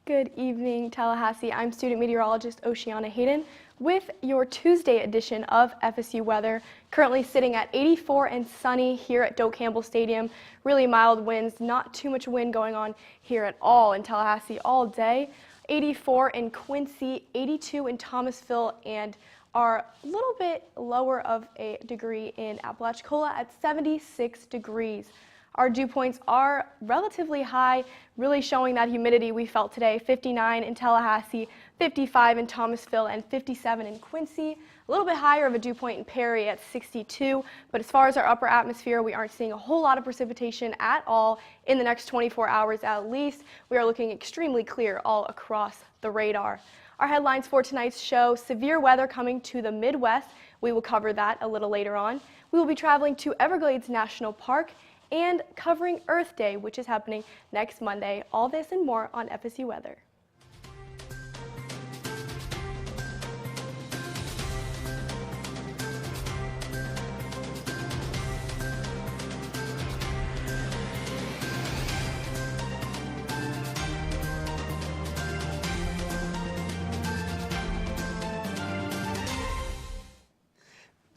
Good evening, Tallahassee. I'm student meteorologist Oceana Hayden with your Tuesday edition of FSU weather. Currently sitting at 84 and sunny here at Doak Campbell Stadium. Really mild winds, not too much wind going on here at all in Tallahassee all day. 84 in Quincy, 82 in Thomasville, and are a little bit lower of a degree in Apalachicola at 76 degrees. Our dew points are relatively high, really showing that humidity we felt today. 59 in Tallahassee, 55 in Thomasville, and 57 in Quincy. A little bit higher of a dew point in Perry at 62, but as far as our upper atmosphere, we aren't seeing a whole lot of precipitation at all in the next 24 hours at least. We are looking extremely clear all across the radar. Our headlines for tonight's show: severe weather coming to the Midwest. We will cover that a little later on. We will be traveling to Everglades National Park and covering Earth Day, which is happening next Monday. All this and more on FSU Weather.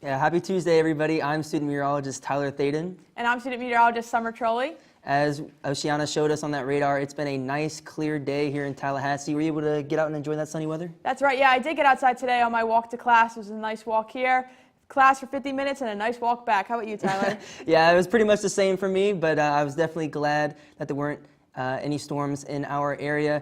Yeah, happy Tuesday, everybody. I'm student meteorologist Tyler Thaden. And I'm student meteorologist Summer Trolley. As Oceana showed us on that radar, it's been a nice, clear day here in Tallahassee. Were you able to get out and enjoy that sunny weather? That's right. Yeah, I did get outside today on my walk to class. It was a nice walk here, class for 50 minutes, and a nice walk back. How about you, Tyler? Yeah, it was pretty much the same for me, but I was definitely glad that there weren't any storms in our area.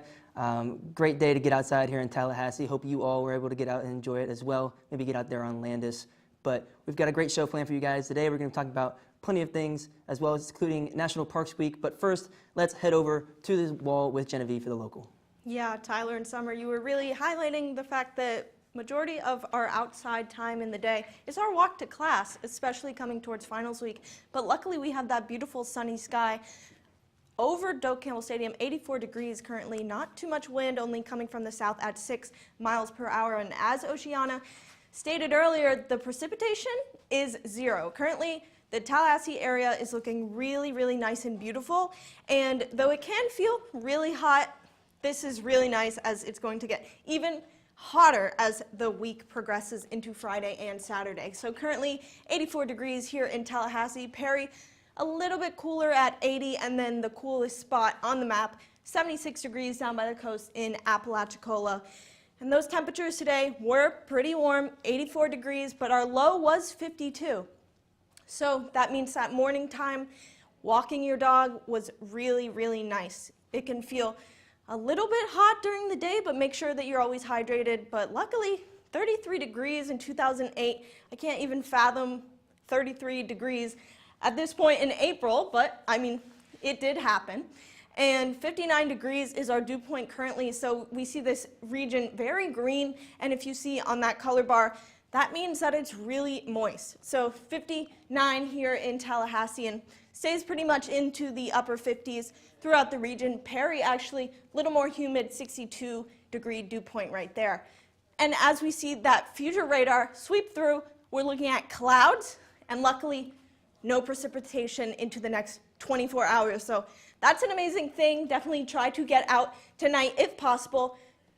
Great day to get outside here in Tallahassee. Hope you all were able to get out and enjoy it as well. Maybe get out there on Landis. But we've got a great show planned for you guys today. We're going to talk about plenty of things, as well as including National Parks Week. But first, let's head over to the wall with Genevieve for the local. Yeah, Tyler and Summer, you were really highlighting the fact that majority of our outside time in the day is our walk to class, especially coming towards finals week. But luckily, we have that beautiful sunny sky over Doak Campbell Stadium. 84 degrees currently, not too much wind, only coming from the south at 6 miles per hour. And as Oceana stated earlier, the precipitation is 0. Currently, the Tallahassee area is looking really, really nice and beautiful. And though it can feel really hot, this is really nice, as it's going to get even hotter as the week progresses into Friday and Saturday. So currently 84 degrees here in Tallahassee. Perry a little bit cooler at 80, and then the coolest spot on the map, 76 degrees down by the coast in Apalachicola. And those temperatures today were pretty warm, 84 degrees, but our low was 52. So that means that morning time, walking your dog was really, really nice. It can feel a little bit hot during the day, but make sure that you're always hydrated. But luckily, 33 degrees in 2008. I can't even fathom 33 degrees at this point in April, but I mean, it did happen. And 59 degrees is our dew point currently, so we see this region very green, and if you see on that color bar, that means that it's really moist. So 59 here in Tallahassee, and stays pretty much into the upper 50s throughout the region. Perry actually a little more humid, 62 degree dew point right there. And as we see that future radar sweep through, we're looking at clouds, and luckily no precipitation into the next 24 hours. So that's an amazing thing. Definitely try to get out tonight if possible.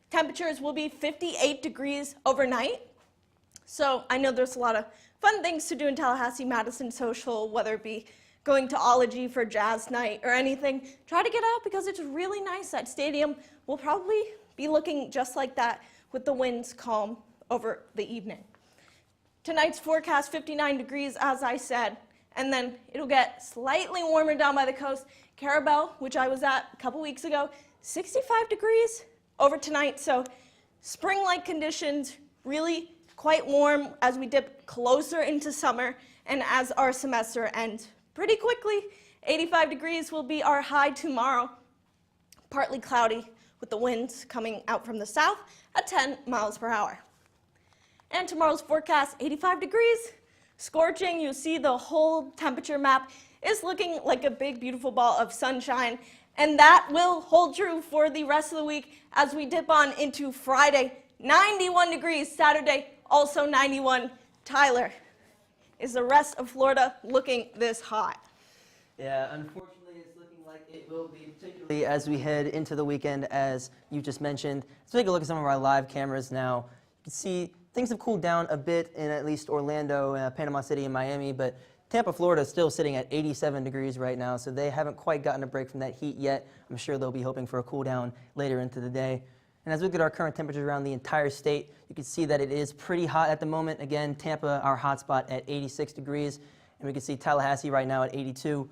Temperatures will be 58 degrees overnight. So I know there's a lot of fun things to do in Tallahassee, Madison Social, whether it be going to Ology for jazz night or anything. Try to get out because it's really nice. That stadium will probably be looking just like that with the winds calm over the evening. Tonight's forecast, 59 degrees, as I said. And then it'll get slightly warmer down by the coast. Carabel, which I was at a couple weeks ago, 65 degrees over tonight. So spring-like conditions, really quite warm as we dip closer into summer and as our semester ends pretty quickly. 85 degrees will be our high tomorrow. Partly cloudy with the winds coming out from the south at 10 miles per hour. And tomorrow's forecast, 85 degrees. Scorching. You see the whole temperature map is looking like a big, beautiful ball of sunshine. And that will hold true for the rest of the week as we dip on into Friday. 91 degrees. Saturday, also 91. Tyler, is the rest of Florida looking this hot? Yeah, unfortunately, it's looking like it will be, particularly as we head into the weekend, as you just mentioned. Let's take a look at some of our live cameras now. You can see things have cooled down a bit in at least Orlando, Panama City, and Miami, but Tampa, Florida is still sitting at 87 degrees right now, so they haven't quite gotten a break from that heat yet. I'm sure they'll be hoping for a cool down later into the day. And as we look at our current temperatures around the entire state, you can see that it is pretty hot at the moment. Again, Tampa, our hot spot, at 86 degrees, and we can see Tallahassee right now at 82.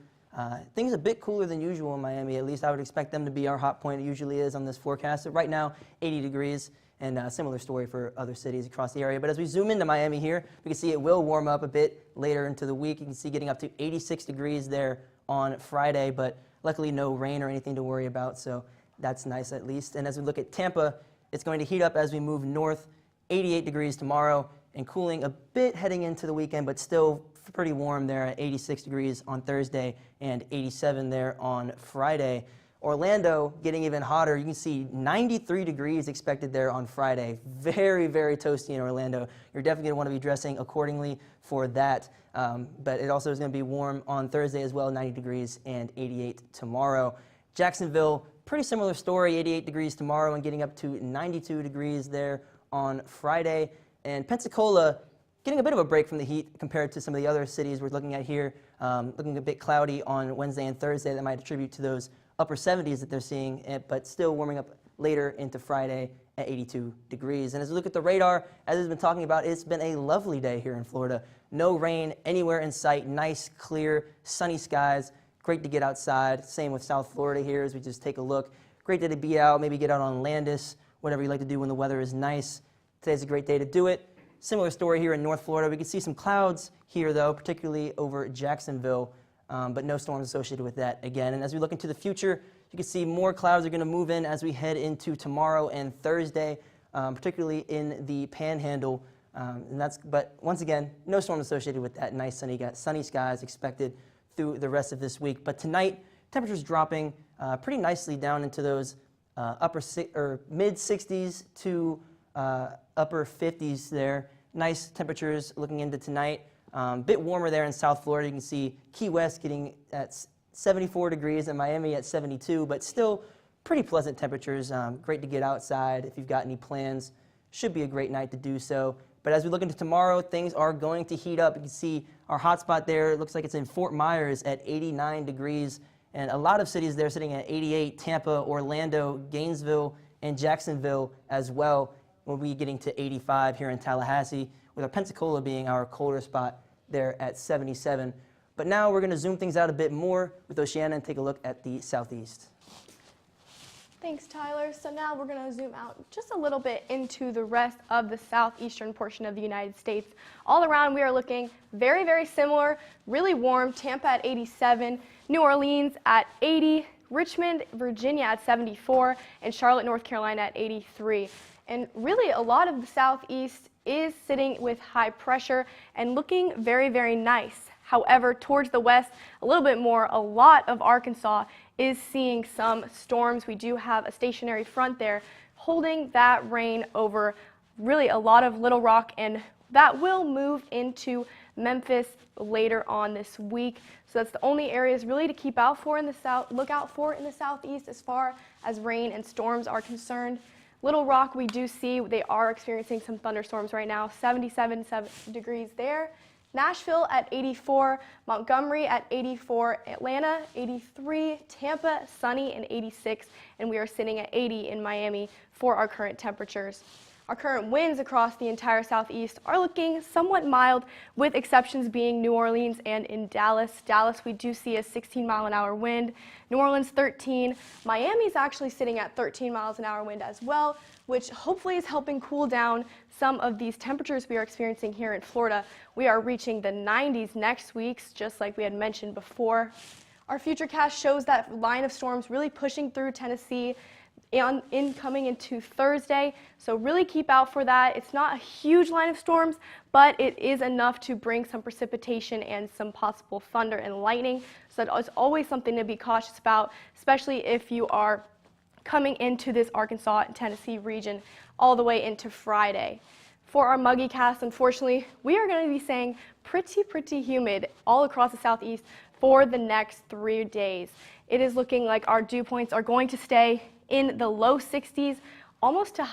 Things a bit cooler than usual in Miami. At least I would expect them to be our hot point. It usually is on this forecast. So right now, 80 degrees, and a similar story for other cities across the area. But as we zoom into Miami here, we can see it will warm up a bit later into the week. You can see getting up to 86 degrees there on Friday, but luckily no rain or anything to worry about, so that's nice at least. And as we look at Tampa, it's going to heat up as we move north, 88 degrees tomorrow, and cooling a bit heading into the weekend, but still pretty warm there at 86 degrees on Thursday and 87 there on Friday. Orlando getting even hotter. You can see 93 degrees expected there on Friday. Very, very toasty in Orlando. You're definitely going to want to be dressing accordingly for that. But it also is going to be warm on Thursday as well, 90 degrees and 88 tomorrow. Jacksonville, pretty similar story, 88 degrees tomorrow and getting up to 92 degrees there on Friday. And Pensacola getting a bit of a break from the heat compared to some of the other cities we're looking at here. Looking a bit cloudy on Wednesday and Thursday. That might attribute to those upper 70s that they're seeing, but still warming up later into Friday at 82 degrees. And as we look at the radar, as we've been talking about, it's been a lovely day here in Florida. No rain anywhere in sight, nice, clear, sunny skies. Great to get outside. Same with South Florida here as we just take a look. Great day to be out, maybe get out on Landis, whatever you like to do when the weather is nice. Today's a great day to do it. Similar story here in North Florida. We can see some clouds here, though, particularly over Jacksonville, but no storms associated with that again. And as we look into the future, you can see more clouds are going to move in as we head into tomorrow and Thursday, particularly in the Panhandle. But once again, no storms associated with that. Nice sunny skies expected through the rest of this week. But tonight, temperatures dropping pretty nicely down into those mid 60s to upper 50s there. Nice temperatures looking into tonight. Bit warmer there in South Florida. You can see Key West getting at 74 degrees and Miami at 72, but still pretty pleasant temperatures. Great to get outside if you've got any plans. Should be a great night to do so. But as we look into tomorrow, things are going to heat up. You can see our hot spot there. It looks like it's in Fort Myers at 89 degrees. And a lot of cities there sitting at 88, Tampa, Orlando, Gainesville, and Jacksonville as well. We'll be getting to 85 here in Tallahassee, with our Pensacola being our colder spot there at 77. But now we're going to zoom things out a bit more with Oceana and take a look at the southeast. Thanks, Tyler. So now we're going to zoom out just a little bit into the rest of the southeastern portion of the United States. All around, we are looking very, very similar, really warm. Tampa at 87, New Orleans at 80, Richmond, Virginia at 74, and Charlotte, North Carolina at 83. And really, a lot of the southeast is sitting with high pressure and looking very, very nice. However, towards the west, a little bit more, a lot of Arkansas is seeing some storms. We do have a stationary front there holding that rain over really a lot of Little Rock, and that will move into Memphis later on this week. So that's the only areas really to keep out for in the look out for in the southeast as far as rain and storms are concerned. Little Rock, we do see they are experiencing some thunderstorms right now, 77 degrees there. Nashville at 84, Montgomery at 84, Atlanta 83, Tampa sunny and 86, and we are sitting at 80 in Miami for our current temperatures. Our current winds across the entire southeast are looking somewhat mild, with exceptions being New Orleans and in Dallas. Dallas, we do see a 16-mile-an-hour wind. New Orleans, 13. Miami is actually sitting at 13 miles an hour wind as well, which hopefully is helping cool down some of these temperatures we are experiencing here in Florida. We are reaching the 90s next week, just like we had mentioned before. Our futurecast shows that line of storms really pushing through Tennessee coming into Thursday, so really keep out for that. It's not a huge line of storms, but it is enough to bring some precipitation and some possible thunder and lightning, so that is always something to be cautious about, especially if you are coming into this Arkansas and Tennessee region all the way into Friday. For our muggy cast, unfortunately, we are going to be staying pretty humid all across the southeast for the next 3 days. It is looking like our dew points are going to stay in the low 60s, almost to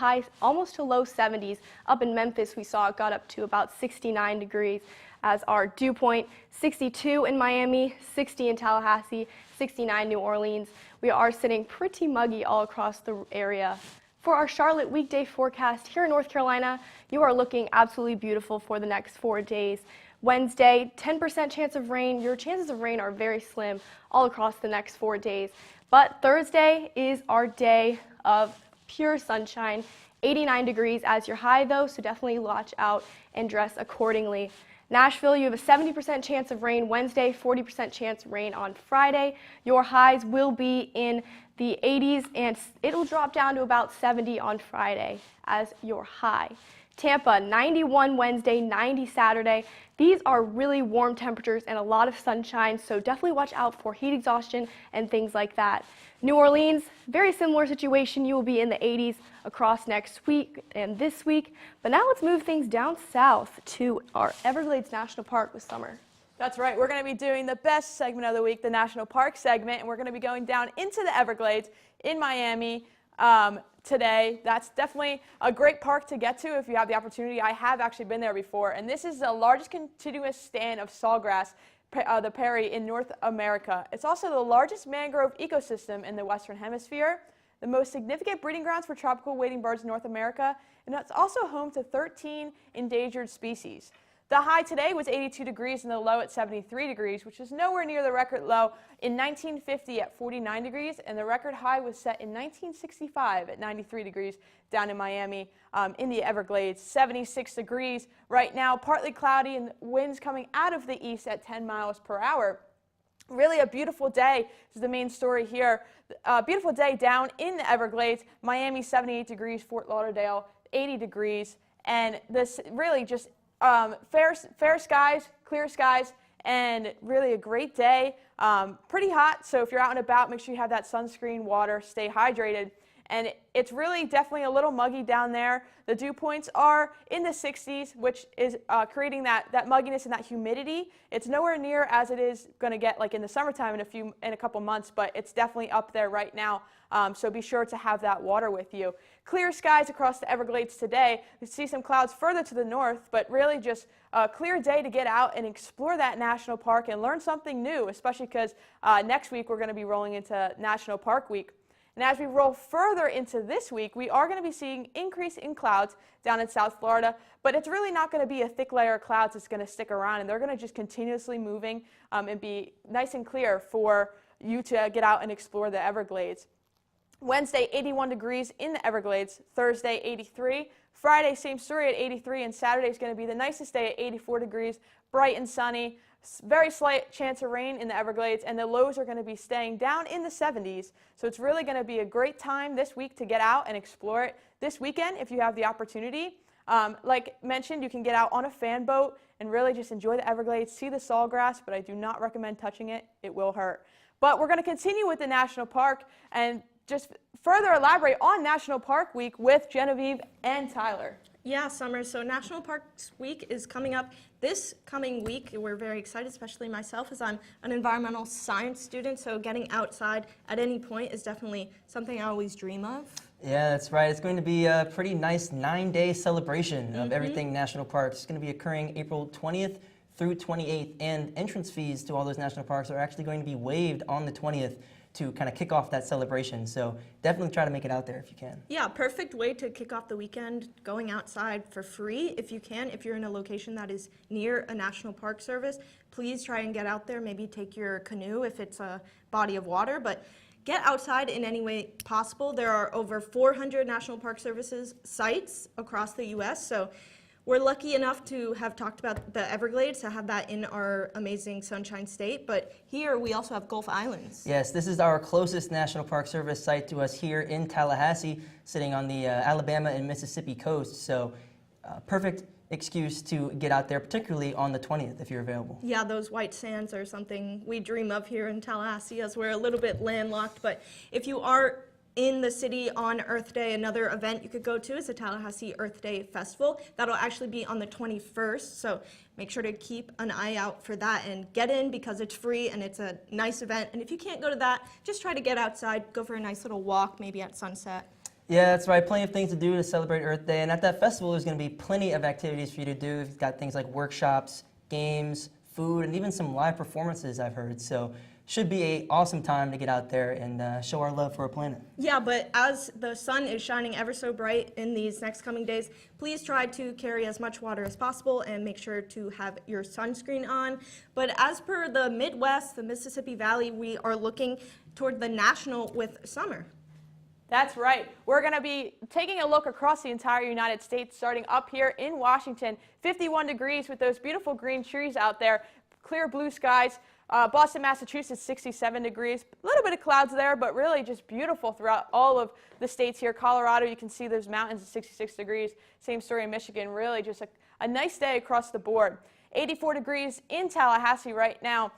low 70s. Up in Memphis, we saw it got up to about 69 degrees as our dew point, 62 in Miami, 60 in Tallahassee, 69 New Orleans. We are sitting pretty muggy all across the area. For our Charlotte weekday forecast here in North Carolina, you are looking absolutely beautiful for the next 4 days. Wednesday, 10% chance of rain. Your chances of rain are very slim all across the next 4 days. But Thursday is our day of pure sunshine, 89 degrees as your high though, so definitely watch out and dress accordingly. Nashville, you have a 70% chance of rain Wednesday, 40% chance of rain on Friday. Your highs will be in the 80s and it'll drop down to about 70 on Friday as your high. Tampa, 91 Wednesday, 90 Saturday. These are really warm temperatures and a lot of sunshine, so definitely watch out for heat exhaustion and things like that. New Orleans, very similar situation. You will be in the 80s across next week and this week. But now let's move things down south to our Everglades National Park with Summer. That's right. We're going to be doing the best segment of the week, the National Park segment, and we're going to be going down into the Everglades in Miami today. That's definitely a great park to get to if you have the opportunity. I have actually been there before, and this is the largest continuous stand of sawgrass, the prairie in North America. It's also the largest mangrove ecosystem in the Western Hemisphere, the most significant breeding grounds for tropical wading birds in North America, and it's also home to 13 endangered species. The high today was 82 degrees and the low at 73 degrees, which is nowhere near the record low in 1950 at 49 degrees, and the record high was set in 1965 at 93 degrees down in Miami in the Everglades. 76 degrees right now, partly cloudy, and winds coming out of the east at 10 miles per hour. Really a beautiful day is the main story here. Beautiful day down in the Everglades. Miami 78 degrees, Fort Lauderdale 80 degrees, and this really just fair skies, clear skies, and really a great day. Pretty hot, so if you're out and about, make sure you have that sunscreen, water, stay hydrated. And it's really definitely a little muggy down there. The dew points are in the 60s, which is creating that mugginess and that humidity. It's nowhere near as it is going to get like in the summertime in a couple months, but it's definitely up there right now. So be sure to have that water with you. Clear skies across the Everglades today. You see some clouds further to the north, but really just a clear day to get out and explore that national park and learn something new, especially because next week we're going to be rolling into National Park Week. And as we roll further into this week, we are going to be seeing increase in clouds down in South Florida, but it's really not going to be a thick layer of clouds that's going to stick around, and they're going to just continuously moving and be nice and clear for you to get out and explore the Everglades. Wednesday, 81 degrees in the Everglades. Thursday, 83. Friday, same story at 83, and Saturday is going to be the nicest day at 84 degrees, bright and sunny. Very slight chance of rain in the Everglades, and the lows are going to be staying down in the 70s. So it's really going to be a great time this week to get out and explore it. This weekend, if you have the opportunity, like mentioned, you can get out on a fan boat and really just enjoy the Everglades, see the sawgrass, but I do not recommend touching it. It will hurt. But we're going to continue with the National Park and just further elaborate on National Park Week with Genevieve and Tyler. Yeah, Summer. So National Parks Week is coming up this coming week. We're very excited, especially myself, as I'm an environmental science student. So getting outside at any point is definitely something I always dream of. Yeah, that's right. It's going to be a pretty nice 9-day celebration of everything national parks. It's going to be occurring April 20th through 28th, and entrance fees to all those national parks are actually going to be waived on the 20th to kind of kick off that celebration. So definitely try to make it out there if you can. Yeah, perfect way to kick off the weekend, going outside for free if you can. If you're in a location that is near a National Park Service, please try and get out there. Maybe take your canoe if it's a body of water, but get outside in any way possible. There are over 400 National Park Services sites across the U.S., so we're lucky enough to have talked about the Everglades, to have that in our amazing Sunshine State, but here we also have Gulf Islands. Yes, this is our closest National Park Service site to us here in Tallahassee, sitting on the Alabama and Mississippi coast, so perfect excuse to get out there, particularly on the 20th if you're available. Yeah, those white sands are something we dream of here in Tallahassee, as we're a little bit landlocked, but if you are in the city on Earth Day. Another event you could go to is the Tallahassee Earth Day Festival. That'll actually be on the 21st, so make sure to keep an eye out for that and get in because it's free and it's a nice event. And if you can't go to that, just try to get outside, go for a nice little walk, maybe at sunset. Yeah, that's right. Plenty of things to do to celebrate Earth Day. And at that festival, there's going to be plenty of activities for you to do. You've got things like workshops, games, food, and even some live performances, I've heard. So should be an awesome time to get out there and show our love for our planet. Yeah, but as the sun is shining ever so bright in these next coming days, please try to carry as much water as possible and make sure to have your sunscreen on. But as per the Midwest, the Mississippi Valley, we are looking toward the national with summer. That's right. We're going to be taking a look across the entire United States, starting up here in Washington. 51 degrees with those beautiful green trees out there, clear blue skies. Boston, Massachusetts, 67 degrees. A little bit of clouds there, but really just beautiful throughout all of the states here. Colorado, you can see those mountains at 66 degrees. Same story in Michigan. Really just a nice day across the board. 84 degrees in Tallahassee right now.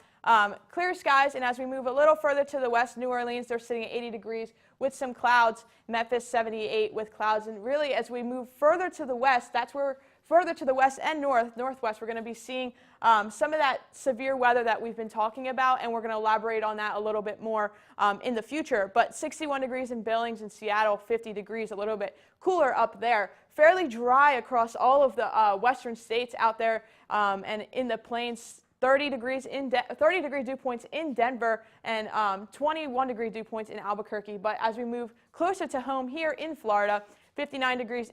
Clear skies, and as we move a little further to the west, New Orleans, they're sitting at 80 degrees with some clouds. Memphis, 78 with clouds. And really, as we move further to the west, that's where further to the west and northwest, we're going to be seeing some of that severe weather that we've been talking about, and we're going to elaborate on that a little bit more in the future. But 61 degrees in Billings and Seattle, 50 degrees, a little bit cooler up there. Fairly dry across all of the western states out there and in the plains. 30 degree dew points in Denver and 21 degree dew points in Albuquerque. But as we move closer to home here in Florida, 59 degree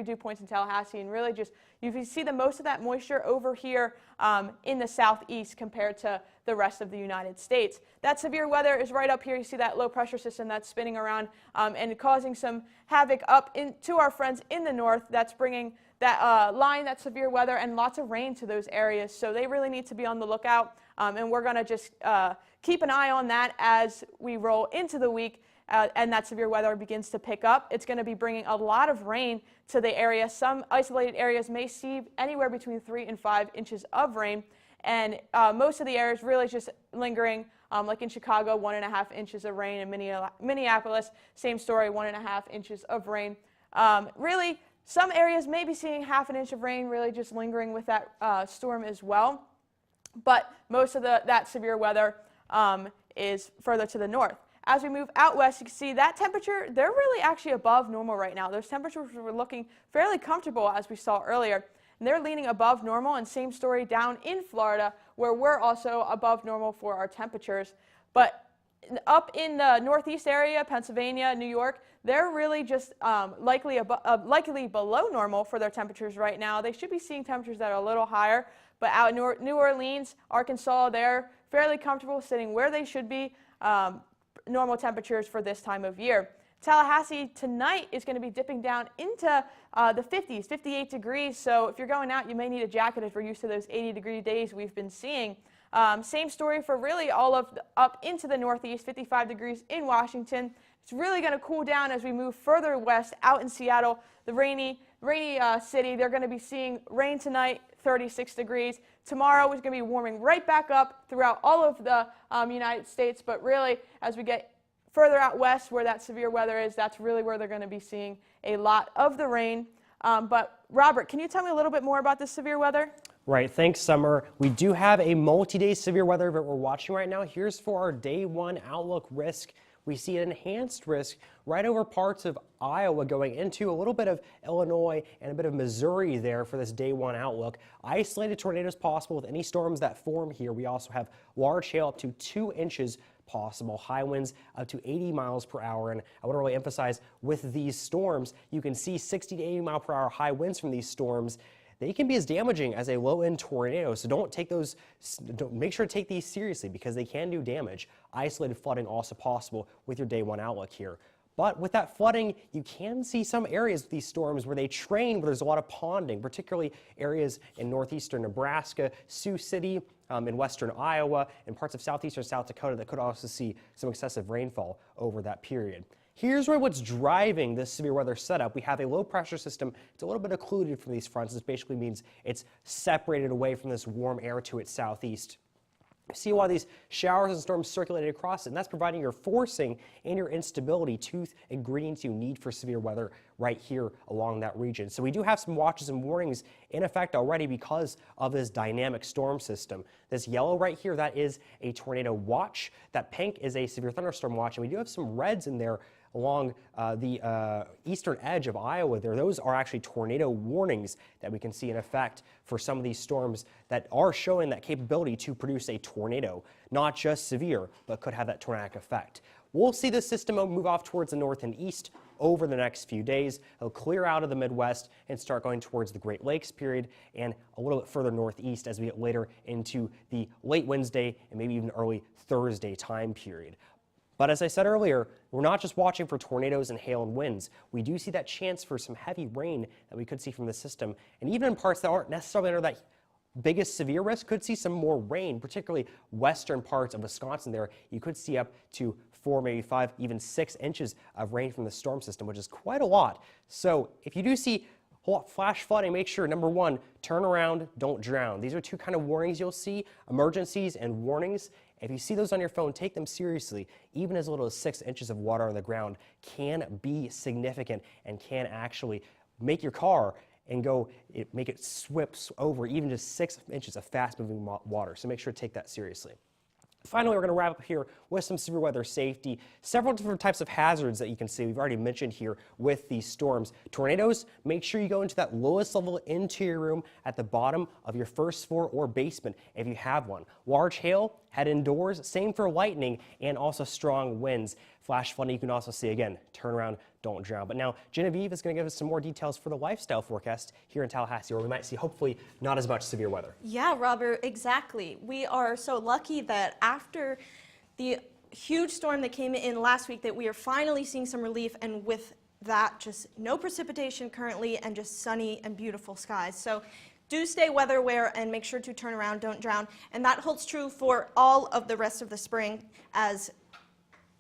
dew points in Tallahassee, and really just you can see the most of that moisture over here in the southeast compared to the rest of the United States. That severe weather is right up here. You see that low pressure system that's spinning around and causing some havoc up to our friends in the north. That's bringing that line, that severe weather, and lots of rain to those areas. So they really need to be on the lookout, and we're going to just keep an eye on that as we roll into the week. And that severe weather begins to pick up. It's going to be bringing a lot of rain to the area. Some isolated areas may see anywhere between 3 and 5 inches of rain, and most of the areas really just lingering, like in Chicago, 1.5 inches of rain. In Minneapolis, same story, 1.5 inches of rain. Really, some areas may be seeing 1/2 inch of rain, really just lingering with that storm as well. But most of that severe weather is further to the north. As we move out west, you can see that temperature, they're really actually above normal right now. Those temperatures were looking fairly comfortable as we saw earlier. And they're leaning above normal, and same story down in Florida, where we're also above normal for our temperatures. But up in the northeast area, Pennsylvania, New York, they're really just likely below normal for their temperatures right now. They should be seeing temperatures that are a little higher. But out in New Orleans, Arkansas, they're fairly comfortable sitting where they should be. Normal temperatures for this time of year. Tallahassee tonight is going to be dipping down into the 50s, 58 degrees. So if you're going out, you may need a jacket if we're used to those 80-degree days we've been seeing. Same story for really all of up into the northeast, 55 degrees in Washington. It's really going to cool down as we move further west out in Seattle, the rainy city. They're going to be seeing rain tonight, 36 degrees. Tomorrow is going to be warming right back up throughout all of the United States, but really as we get further out west where that severe weather is, that's really where they're going to be seeing a lot of the rain. But Robert, can you tell me a little bit more about this severe weather? Right, thanks, Summer. We do have a multi-day severe weather event we're watching right now. Here's for our day 1 outlook risk. We see an enhanced risk right over parts of Iowa going into a little bit of Illinois and a bit of Missouri there for this day 1 outlook. Isolated tornadoes possible with any storms that form here. We also have large hail up to 2 inches possible, high winds up to 80 miles per hour. And I want to really emphasize with these storms, you can see 60 to 80 mile per hour high winds from these storms. They can be as damaging as a low-end tornado, so make sure to take these seriously because they can do damage. Isolated flooding also possible with your day 1 outlook here. But with that flooding, you can see some areas with these storms where they train, where there's a lot of ponding, particularly areas in northeastern Nebraska, Sioux City, in western Iowa, and parts of southeastern South Dakota that could also see some excessive rainfall over that period. Here's what's driving this severe weather setup. We have a low pressure system. It's a little bit occluded from these fronts. This basically means it's separated away from this warm air to its southeast. See why these showers and storms circulated across it, and that's providing your forcing and your instability, two ingredients you need for severe weather right here along that region. So we do have some watches and warnings in effect already because of this dynamic storm system. This yellow right here, that is a tornado watch. That pink is a severe thunderstorm watch, and we do have some reds in there along the eastern edge of Iowa there. Those are actually tornado warnings that we can see in effect for some of these storms that are showing that capability to produce a tornado, not just severe, but could have that tornadic effect. We'll see this system move off towards the north and east over the next few days. It'll clear out of the Midwest and start going towards the Great Lakes period and a little bit further northeast as we get later into the late Wednesday and maybe even early Thursday time period. But as I said earlier, we're not just watching for tornadoes and hail and winds. We do see that chance for some heavy rain that we could see from the system. And even in parts that aren't necessarily under that biggest severe risk, could see some more rain, particularly western parts of Wisconsin there. You could see up to 4, maybe 5, even 6 inches of rain from the storm system, which is quite a lot. So if you do see flash flooding, make sure, number one, turn around, don't drown. These are two kind of warnings you'll see, emergencies and warnings. If you see those on your phone, take them seriously. Even as little as 6 inches of water on the ground can be significant and can actually make your car and make it swip over even just 6 inches of fast-moving water. So make sure to take that seriously. Finally, we're going to wrap up here with some severe weather safety. Several different types of hazards that you can see. We've already mentioned here with these storms. Tornadoes, make sure you go into that lowest level interior room at the bottom of your first floor or basement if you have one. Large hail, head indoors. Same for lightning and also strong winds. Flash flooding, you can also see, again, turn around, don't drown. But now Genevieve is going to give us some more details for the lifestyle forecast here in Tallahassee, where we might see hopefully not as much severe weather. Yeah, Robert, exactly. We are so lucky that after the huge storm that came in last week that we are finally seeing some relief, and with that, just no precipitation currently and just sunny and beautiful skies. So do stay weather aware and make sure to turn around, don't drown. And that holds true for all of the rest of the spring, as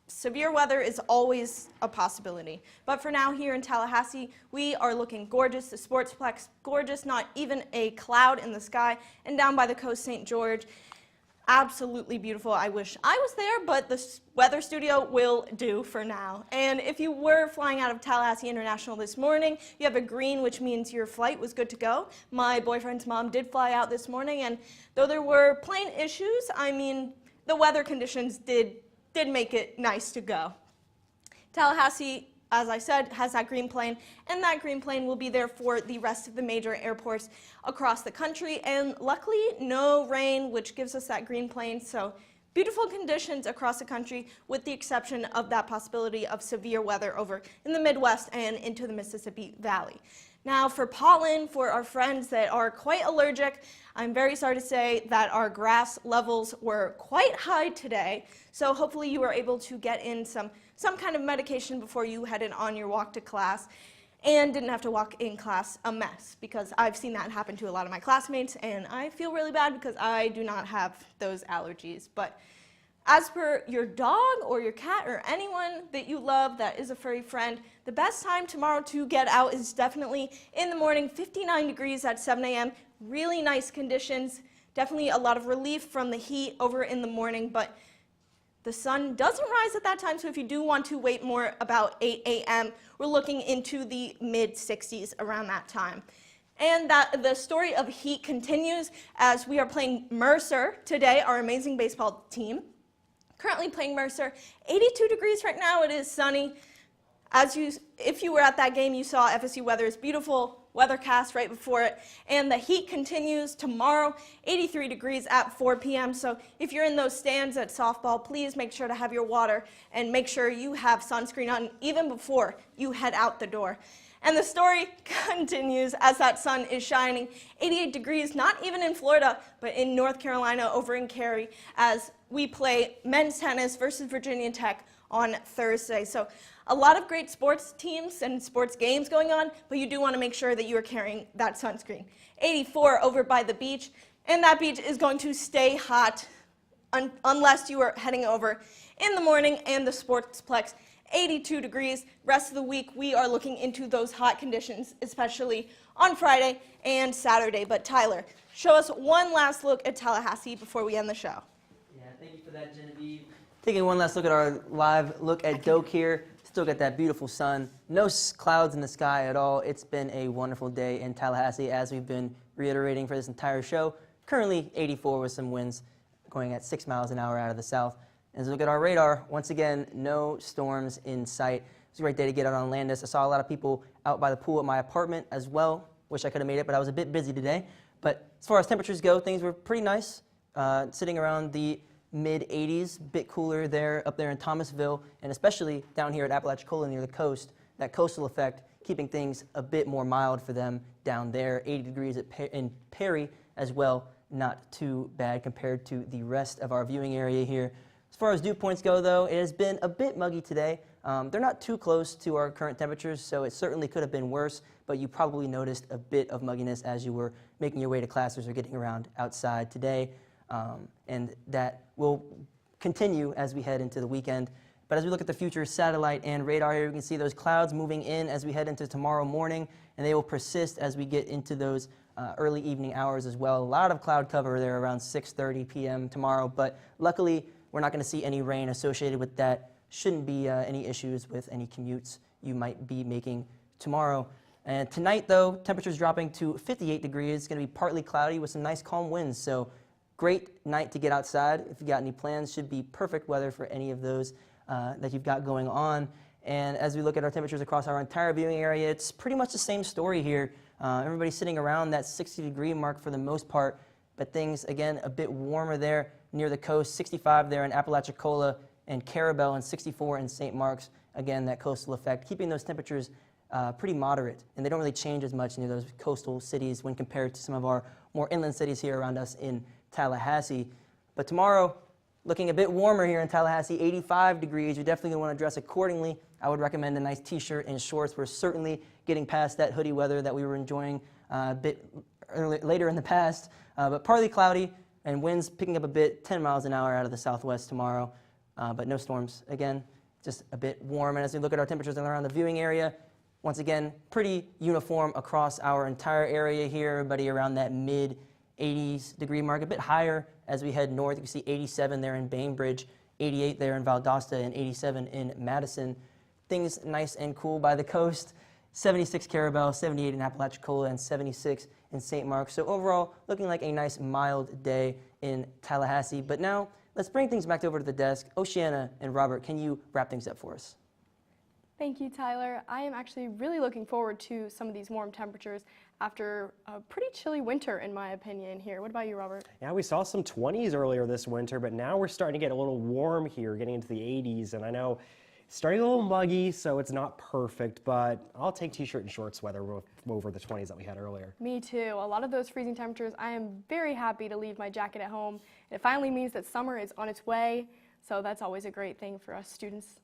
severe weather is always a possibility. But for now, here in Tallahassee, we are looking gorgeous. The Sportsplex, gorgeous, not even a cloud in the sky. And down by the coast, St. George, absolutely beautiful. I wish I was there, but the weather studio will do for now. And if you were flying out of Tallahassee International this morning, you have a green, which means your flight was good to go. My boyfriend's mom did fly out this morning, and though there were plane issues, I mean, the weather conditions did make it nice to go. Tallahassee, as I said, has that green plane, and that green plane will be there for the rest of the major airports across the country. And luckily, no rain, which gives us that green plane. So beautiful conditions across the country, with the exception of that possibility of severe weather over in the Midwest and into the Mississippi Valley. Now, for pollen, for our friends that are quite allergic, I'm very sorry to say that our grass levels were quite high today. So hopefully you were able to get in some kind of medication before you headed on your walk to class and didn't have to walk in class a mess, because I've seen that happen to a lot of my classmates, and I feel really bad because I do not have those allergies. But as per your dog or your cat or anyone that you love that is a furry friend, the best time tomorrow to get out is definitely in the morning. 59 degrees at 7 a.m. Really nice conditions. Definitely a lot of relief from the heat over in the morning, but the sun doesn't rise at that time, so if you do want to wait more, about 8 a.m., we're looking into the mid-60s around that time. And that the story of heat continues as we are playing Mercer today, our amazing baseball team. Currently playing Mercer, 82 degrees right now. It is sunny. If you were at that game, you saw FSU weather is beautiful, weathercast right before it. And the heat continues tomorrow, 83 degrees at 4 p.m. So if you're in those stands at softball, please make sure to have your water and make sure you have sunscreen on even before you head out the door. And the story continues as that sun is shining. 88 degrees, not even in Florida, but in North Carolina over in Cary, as we play men's tennis versus Virginia Tech on Thursday. So a lot of great sports teams and sports games going on, but you do want to make sure that you are carrying that sunscreen. 84 over by the beach, and that beach is going to stay hot unless you are heading over in the morning. And the Sportsplex, 82 degrees. Rest of the week, we are looking into those hot conditions, especially on Friday and Saturday. But Tyler, show us one last look at Tallahassee before we end the show. Thank you for that, Genevieve. Taking one last look at our live look at Doak here. Still got that beautiful sun. No clouds in the sky at all. It's been a wonderful day in Tallahassee, as we've been reiterating for this entire show. Currently 84 with some winds going at 6 miles an hour out of the south. As we look at our radar, once again, no storms in sight. It's a great day to get out on Landis. I saw a lot of people out by the pool at my apartment as well. Wish I could have made it, but I was a bit busy today. But as far as temperatures go, things were pretty nice, sitting around the mid-80s, bit cooler there, up there in Thomasville, and especially down here at Apalachicola near the coast, that coastal effect keeping things a bit more mild for them down there. 80 degrees in Perry as well, not too bad compared to the rest of our viewing area here. As far as dew points go, though, it has been a bit muggy today. They're not too close to our current temperatures, so it certainly could have been worse, but you probably noticed a bit of mugginess as you were making your way to classes or getting around outside today. And that will continue as we head into the weekend. But as we look at the future satellite and radar here, we can see those clouds moving in as we head into tomorrow morning, and they will persist as we get into those early evening hours as well. A lot of cloud cover there around 6:30 p.m. tomorrow, but luckily we're not going to see any rain associated with that. Shouldn't be any issues with any commutes you might be making tomorrow. And tonight, though, temperatures dropping to 58 degrees. It's going to be partly cloudy with some nice calm winds, so great night to get outside. If you've got any plans, should be perfect weather for any of those that you've got going on. And as we look at our temperatures across our entire viewing area, it's pretty much the same story here. Everybody's sitting around that 60-degree mark for the most part, but things, again, a bit warmer there near the coast, 65 there in Apalachicola and Carabel, and 64 in St. Mark's. Again, that coastal effect, keeping those temperatures pretty moderate, and they don't really change as much near those coastal cities when compared to some of our more inland cities here around us in Tallahassee. But tomorrow, looking a bit warmer here in Tallahassee, 85 degrees. You're definitely going to want to dress accordingly. I would recommend a nice t-shirt and shorts. We're certainly getting past that hoodie weather that we were enjoying a bit later in the past, but partly cloudy and winds picking up a bit, 10 miles an hour out of the southwest tomorrow, but no storms. Again, just a bit warm. And as we look at our temperatures around the viewing area, once again, pretty uniform across our entire area here. Everybody around that mid-80s degree mark, a bit higher as we head north. You can see 87 there in Bainbridge, 88 there in Valdosta, and 87 in Madison. Things nice and cool by the coast. 76 Carabel, 78 in Apalachicola, and 76 in St. Mark's. So overall, looking like a nice mild day in Tallahassee. But now, let's bring things back over to the desk. Oceana and Robert, can you wrap things up for us? Thank you, Tyler. I am actually really looking forward to some of these warm temperatures after a pretty chilly winter, in my opinion, here. What about you, Robert? Yeah, we saw some 20s earlier this winter, but now we're starting to get a little warm here, getting into the 80s, and I know it's starting a little muggy, so it's not perfect, but I'll take t-shirt and shorts weather over the 20s that we had earlier. Me too. A lot of those freezing temperatures, I am very happy to leave my jacket at home. It finally means that summer is on its way, so that's always a great thing for us students.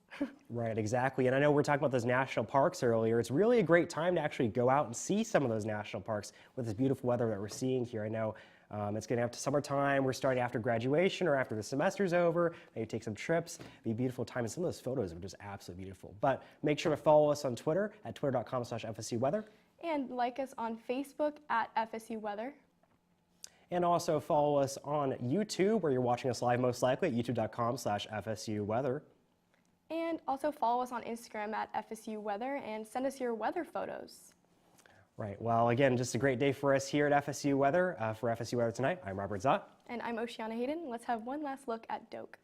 Right, exactly. And I know we're talking about those national parks earlier. It's really a great time to actually go out and see some of those national parks with this beautiful weather that we're seeing here. I know it's getting up to summertime. We're starting after graduation or after the semester's over. Maybe take some trips. It'd be a beautiful time. And some of those photos are just absolutely beautiful. But make sure to follow us on Twitter at twitter.com/FSU Weather. And like us on Facebook at FSU Weather. And also follow us on YouTube, where you're watching us live most likely at youtube.com/FSU Weather. And also follow us on Instagram at FSU Weather and send us your weather photos. Right. Well, again, just a great day for us here at FSU Weather. For FSU Weather tonight, I'm Robert Zott. And I'm Oceana Hayden. Let's have one last look at Doak.